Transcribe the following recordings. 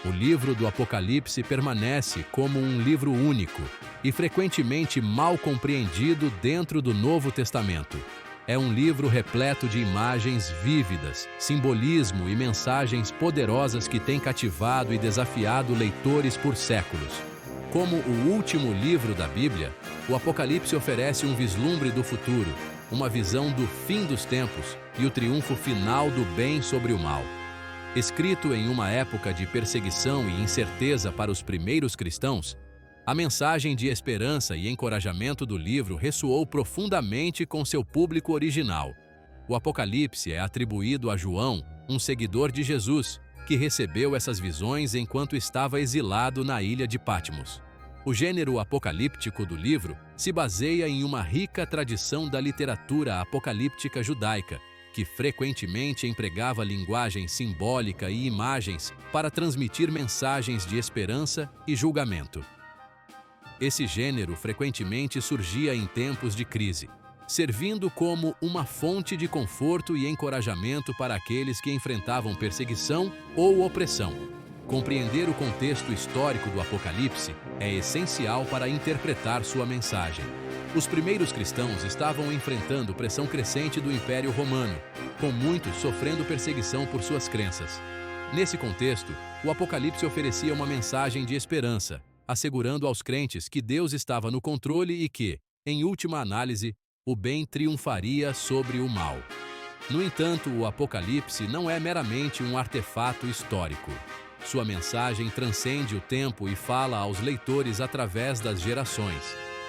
O livro do Apocalipse permanece como um livro único e frequentemente mal compreendido dentro do Novo Testamento. É um livro repleto de imagens vívidas, simbolismo e mensagens poderosas que tem cativado e desafiado leitores por séculos. Como o último livro da Bíblia, o Apocalipse oferece um vislumbre do futuro, uma visão do fim dos tempos e o triunfo final do bem sobre o mal. Escrito em uma época de perseguição e incerteza para os primeiros cristãos, a mensagem de esperança e encorajamento do livro ressoou profundamente com seu público original. O Apocalipse é atribuído a João, um seguidor de Jesus, que recebeu essas visões enquanto estava exilado na ilha de Patmos. O gênero apocalíptico do livro se baseia em uma rica tradição da literatura apocalíptica judaica, que frequentemente empregava linguagem simbólica e imagens para transmitir mensagens de esperança e julgamento. Esse gênero frequentemente surgia em tempos de crise, servindo como uma fonte de conforto e encorajamento para aqueles que enfrentavam perseguição ou opressão. Compreender o contexto histórico do Apocalipse é essencial para interpretar sua mensagem. Os primeiros cristãos estavam enfrentando pressão crescente do Império Romano, com muitos sofrendo perseguição por suas crenças. Nesse contexto, o Apocalipse oferecia uma mensagem de esperança, assegurando aos crentes que Deus estava no controle e que, em última análise, o bem triunfaria sobre o mal. No entanto, o Apocalipse não é meramente um artefato histórico. Sua mensagem transcende o tempo e fala aos leitores através das gerações.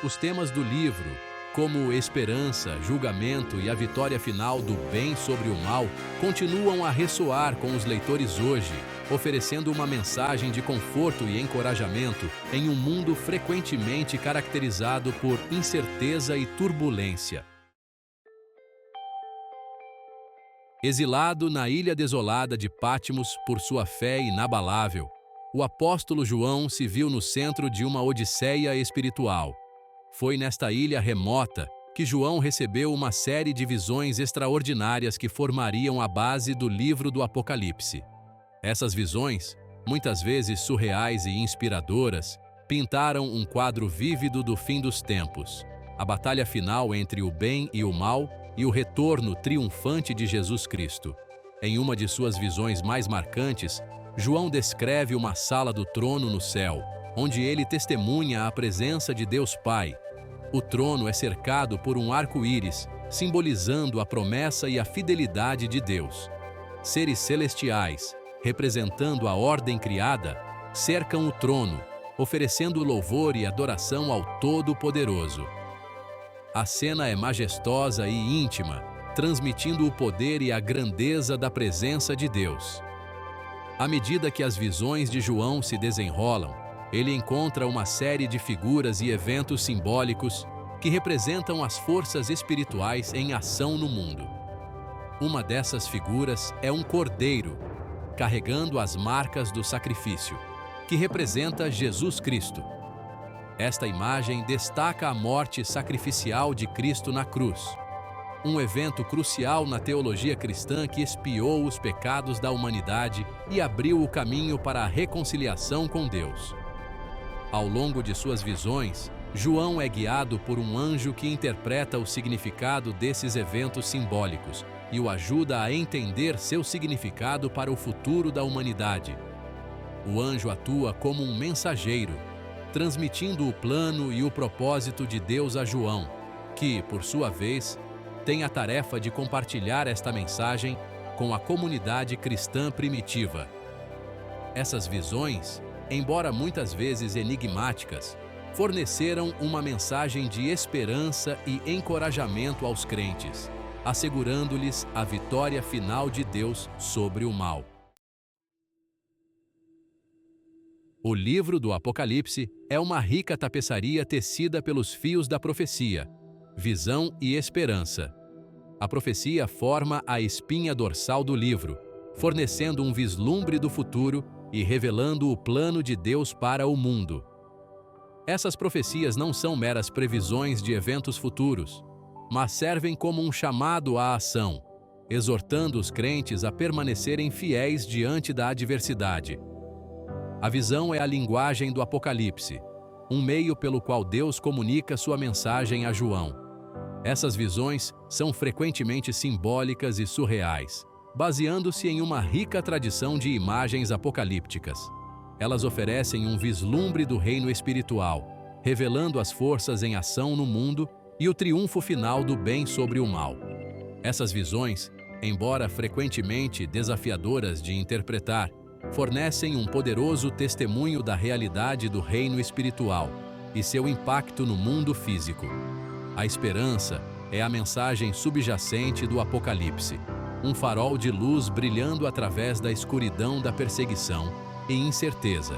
Os temas do livro, como esperança, julgamento e a vitória final do bem sobre o mal, continuam a ressoar com os leitores hoje, oferecendo uma mensagem de conforto e encorajamento em um mundo frequentemente caracterizado por incerteza e turbulência. Exilado na ilha desolada de Patmos por sua fé inabalável, o apóstolo João se viu no centro de uma odisseia espiritual. Foi nesta ilha remota que João recebeu uma série de visões extraordinárias que formariam a base do livro do Apocalipse. Essas visões, muitas vezes surreais e inspiradoras, pintaram um quadro vívido do fim dos tempos, a batalha final entre o bem e o mal e o retorno triunfante de Jesus Cristo. Em uma de suas visões mais marcantes, João descreve uma sala do trono no céu, onde ele testemunha a presença de Deus Pai. O trono é cercado por um arco-íris, simbolizando a promessa e a fidelidade de Deus. Seres celestiais, representando a ordem criada, cercam o trono, oferecendo louvor e adoração ao Todo-Poderoso. A cena é majestosa e íntima, transmitindo o poder e a grandeza da presença de Deus. À medida que as visões de João se desenrolam, ele encontra uma série de figuras e eventos simbólicos que representam as forças espirituais em ação no mundo. Uma dessas figuras é um cordeiro, carregando as marcas do sacrifício, que representa Jesus Cristo. Esta imagem destaca a morte sacrificial de Cristo na cruz, um evento crucial na teologia cristã que expiou os pecados da humanidade e abriu o caminho para a reconciliação com Deus. Ao longo de suas visões, João é guiado por um anjo que interpreta o significado desses eventos simbólicos e o ajuda a entender seu significado para o futuro da humanidade. O anjo atua como um mensageiro, transmitindo o plano e o propósito de Deus a João, que, por sua vez, tem a tarefa de compartilhar esta mensagem com a comunidade cristã primitiva. Essas visões, embora muitas vezes enigmáticas, forneceram uma mensagem de esperança e encorajamento aos crentes, assegurando-lhes a vitória final de Deus sobre o mal. O livro do Apocalipse é uma rica tapeçaria tecida pelos fios da profecia, visão e esperança. A profecia forma a espinha dorsal do livro, fornecendo um vislumbre do futuro e revelando o plano de Deus para o mundo. Essas profecias não são meras previsões de eventos futuros, mas servem como um chamado à ação, exortando os crentes a permanecerem fiéis diante da adversidade. A visão é a linguagem do Apocalipse, um meio pelo qual Deus comunica sua mensagem a João. Essas visões são frequentemente simbólicas e surreais, baseando-se em uma rica tradição de imagens apocalípticas. Elas oferecem um vislumbre do reino espiritual, revelando as forças em ação no mundo e o triunfo final do bem sobre o mal. Essas visões, embora frequentemente desafiadoras de interpretar, fornecem um poderoso testemunho da realidade do reino espiritual e seu impacto no mundo físico. A esperança é a mensagem subjacente do Apocalipse, um farol de luz brilhando através da escuridão da perseguição e incerteza.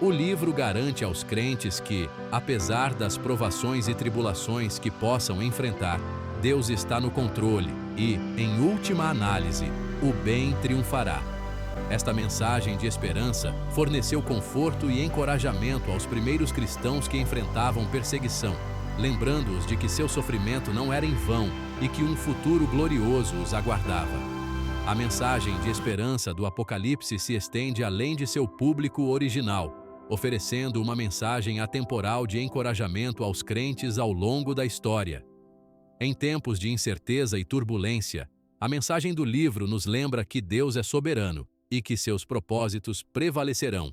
O livro garante aos crentes que, apesar das provações e tribulações que possam enfrentar, Deus está no controle e, em última análise, o bem triunfará. Esta mensagem de esperança forneceu conforto e encorajamento aos primeiros cristãos que enfrentavam perseguição, lembrando-os de que seu sofrimento não era em vão e que um futuro glorioso os aguardava. A mensagem de esperança do Apocalipse se estende além de seu público original, oferecendo uma mensagem atemporal de encorajamento aos crentes ao longo da história. Em tempos de incerteza e turbulência, a mensagem do livro nos lembra que Deus é soberano e que seus propósitos prevalecerão.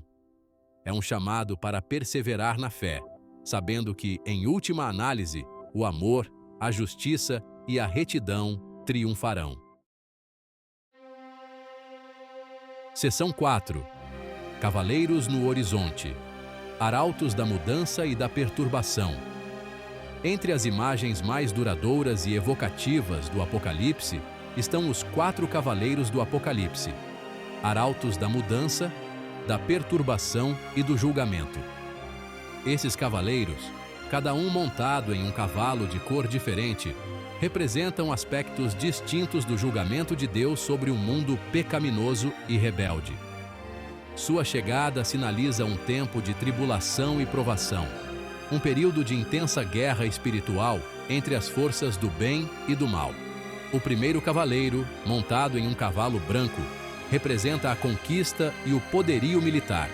É um chamado para perseverar na fé, sabendo que, em última análise, o amor, a justiça e a retidão triunfarão. Seção 4. Cavaleiros no horizonte. Arautos da mudança e da perturbação. Entre as imagens mais duradouras e evocativas do Apocalipse estão os 4 cavaleiros do Apocalipse, arautos da mudança, da perturbação e do julgamento. Esses cavaleiros, cada um montado em um cavalo de cor diferente, representam aspectos distintos do julgamento de Deus sobre um mundo pecaminoso e rebelde. Sua chegada sinaliza um tempo de tribulação e provação, um período de intensa guerra espiritual entre as forças do bem e do mal. O primeiro cavaleiro, montado em um cavalo branco, representa a conquista e o poderio militar.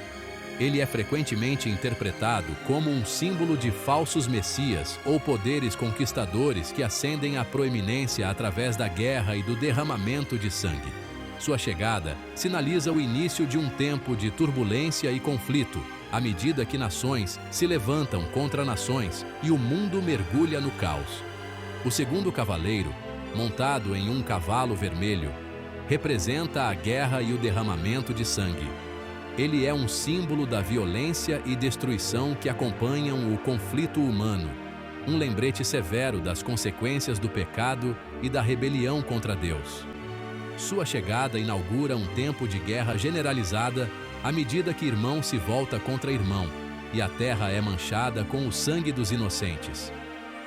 Ele é frequentemente interpretado como um símbolo de falsos messias ou poderes conquistadores que ascendem à proeminência através da guerra e do derramamento de sangue. Sua chegada sinaliza o início de um tempo de turbulência e conflito, à medida que nações se levantam contra nações e o mundo mergulha no caos. O segundo cavaleiro, montado em um cavalo vermelho, representa a guerra e o derramamento de sangue. Ele é um símbolo da violência e destruição que acompanham o conflito humano, um lembrete severo das consequências do pecado e da rebelião contra Deus. Sua chegada inaugura um tempo de guerra generalizada à medida que irmão se volta contra irmão e a terra é manchada com o sangue dos inocentes.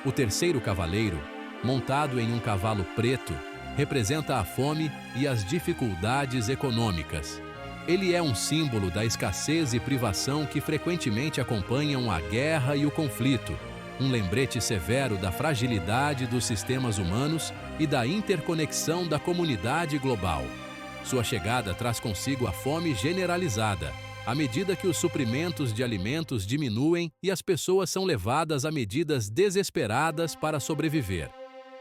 O terceiro cavaleiro, montado em um cavalo preto, representa a fome e as dificuldades econômicas. Ele é um símbolo da escassez e privação que frequentemente acompanham a guerra e o conflito, um lembrete severo da fragilidade dos sistemas humanos e da interconexão da comunidade global. Sua chegada traz consigo a fome generalizada, à medida que os suprimentos de alimentos diminuem e as pessoas são levadas a medidas desesperadas para sobreviver.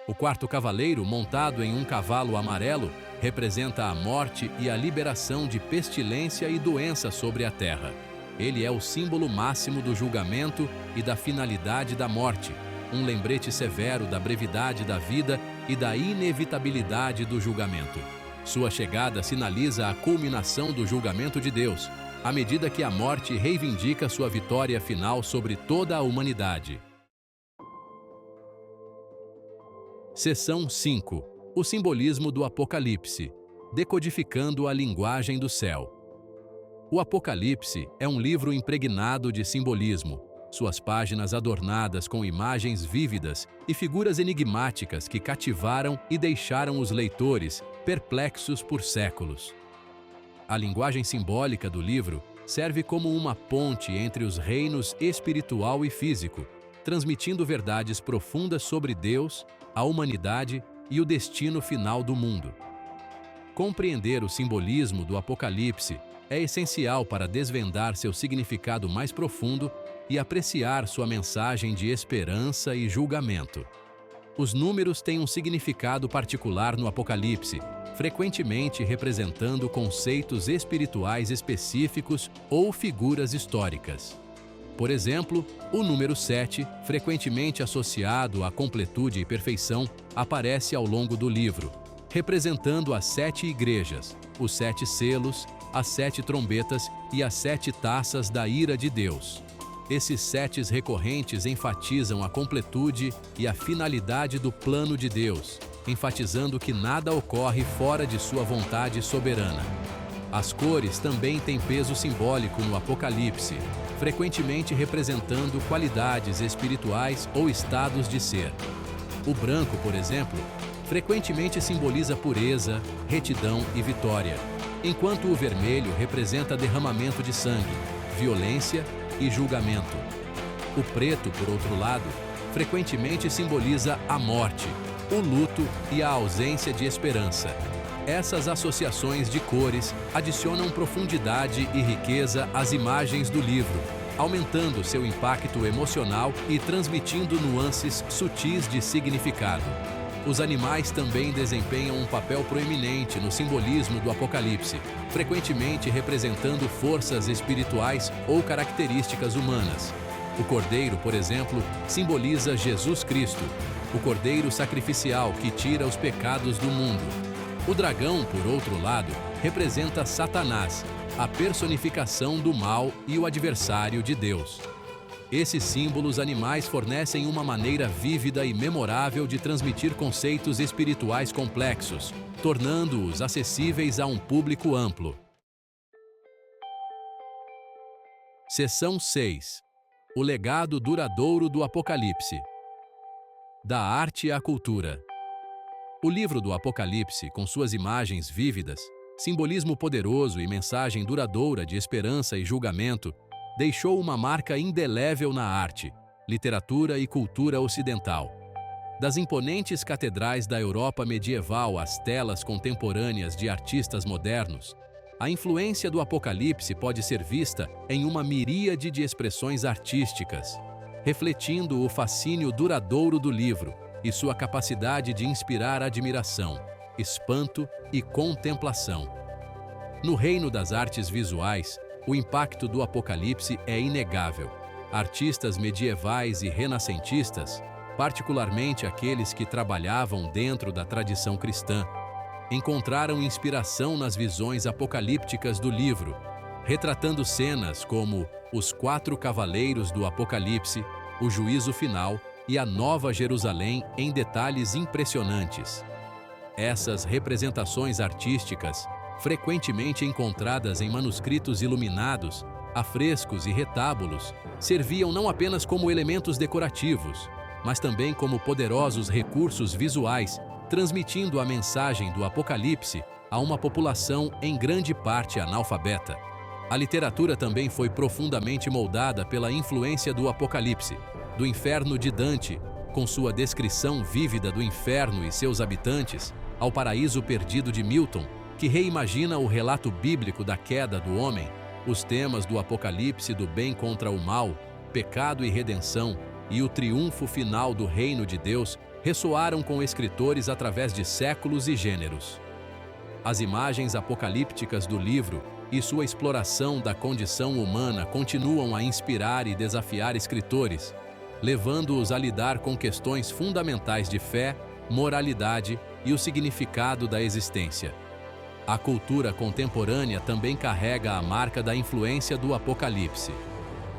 O quarto cavaleiro, montado em um cavalo amarelo, representa a morte e a liberação de pestilência e doença sobre a terra. Ele é o símbolo máximo do julgamento e da finalidade da morte, um lembrete severo da brevidade da vida e da inevitabilidade do julgamento. Sua chegada sinaliza a culminação do julgamento de Deus, à medida que a morte reivindica sua vitória final sobre toda a humanidade. Seção 5. O simbolismo do Apocalipse, decodificando a linguagem do céu. O Apocalipse é um livro impregnado de simbolismo, suas páginas adornadas com imagens vívidas e figuras enigmáticas que cativaram e deixaram os leitores perplexos por séculos. A linguagem simbólica do livro serve como uma ponte entre os reinos espiritual e físico, transmitindo verdades profundas sobre Deus, a humanidade e o destino final do mundo. Compreender o simbolismo do Apocalipse é essencial para desvendar seu significado mais profundo e apreciar sua mensagem de esperança e julgamento. Os números têm um significado particular no Apocalipse, frequentemente representando conceitos espirituais específicos ou figuras históricas. Por exemplo, o número 7, frequentemente associado à completude e perfeição, aparece ao longo do livro, representando as 7 igrejas, os 7 selos, as 7 trombetas e as 7 taças da ira de Deus. Esses 7 recorrentes enfatizam a completude e a finalidade do plano de Deus, enfatizando que nada ocorre fora de sua vontade soberana. As cores também têm peso simbólico no Apocalipse, frequentemente representando qualidades espirituais ou estados de ser. O branco, por exemplo, frequentemente simboliza pureza, retidão e vitória, enquanto o vermelho representa derramamento de sangue, violência e julgamento. O preto, por outro lado, frequentemente simboliza a morte, o luto e a ausência de esperança. Essas associações de cores adicionam profundidade e riqueza às imagens do livro, aumentando seu impacto emocional e transmitindo nuances sutis de significado. Os animais também desempenham um papel proeminente no simbolismo do Apocalipse, frequentemente representando forças espirituais ou características humanas. O cordeiro, por exemplo, simboliza Jesus Cristo, o cordeiro sacrificial que tira os pecados do mundo. O dragão, por outro lado, representa Satanás, a personificação do mal e o adversário de Deus. Esses símbolos animais fornecem uma maneira vívida e memorável de transmitir conceitos espirituais complexos, tornando-os acessíveis a um público amplo. Seção 6. O legado duradouro do Apocalipse. Da arte à cultura. O livro do Apocalipse, com suas imagens vívidas, simbolismo poderoso e mensagem duradoura de esperança e julgamento, deixou uma marca indelével na arte, literatura e cultura ocidental. Das imponentes catedrais da Europa medieval às telas contemporâneas de artistas modernos, a influência do Apocalipse pode ser vista em uma miríade de expressões artísticas, refletindo o fascínio duradouro do livro e sua capacidade de inspirar admiração, espanto e contemplação. No reino das artes visuais, o impacto do Apocalipse é inegável. Artistas medievais e renascentistas, particularmente aqueles que trabalhavam dentro da tradição cristã, encontraram inspiração nas visões apocalípticas do livro, retratando cenas como os 4 cavaleiros do Apocalipse, o juízo final e a Nova Jerusalém em detalhes impressionantes. Essas representações artísticas, frequentemente encontradas em manuscritos iluminados, afrescos e retábulos, serviam não apenas como elementos decorativos, mas também como poderosos recursos visuais, transmitindo a mensagem do Apocalipse a uma população em grande parte analfabeta. A literatura também foi profundamente moldada pela influência do Apocalipse, do Inferno de Dante, com sua descrição vívida do inferno e seus habitantes, ao Paraíso Perdido de Milton, que reimagina o relato bíblico da queda do homem, os temas do Apocalipse do bem contra o mal, pecado e redenção, e o triunfo final do reino de Deus ressoaram com escritores através de séculos e gêneros. As imagens apocalípticas do livro e sua exploração da condição humana continuam a inspirar e desafiar escritores, levando-os a lidar com questões fundamentais de fé, moralidade e o significado da existência. A cultura contemporânea também carrega a marca da influência do Apocalipse.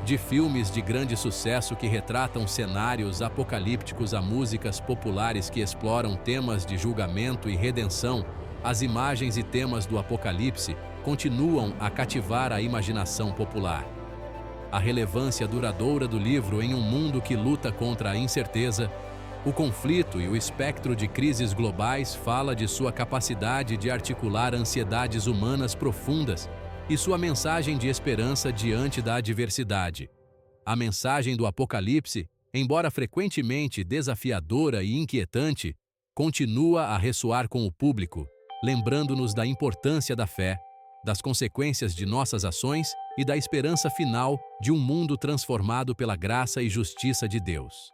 De filmes de grande sucesso que retratam cenários apocalípticos a músicas populares que exploram temas de julgamento e redenção, as imagens e temas do Apocalipse continuam a cativar a imaginação popular. A relevância duradoura do livro em um mundo que luta contra a incerteza, o conflito e o espectro de crises globais fala de sua capacidade de articular ansiedades humanas profundas e sua mensagem de esperança diante da adversidade. A mensagem do Apocalipse, embora frequentemente desafiadora e inquietante, continua a ressoar com o público, lembrando-nos da importância da fé, das consequências de nossas ações e da esperança final de um mundo transformado pela graça e justiça de Deus.